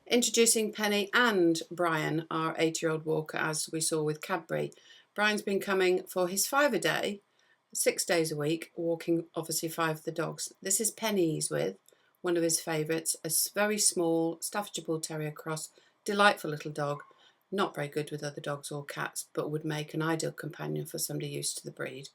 Introducing Penny and Brian, our 8-year-old walker, as we saw with Cadbury. Brian's been coming for his 5 a day, 6 days a week, walking obviously 5 of the dogs. This is Penny he's with, one of his favourites, a very small Staffordshire Bull Terrier cross, delightful little dog, not very good with other dogs or cats, but would make an ideal companion for somebody used to the breed.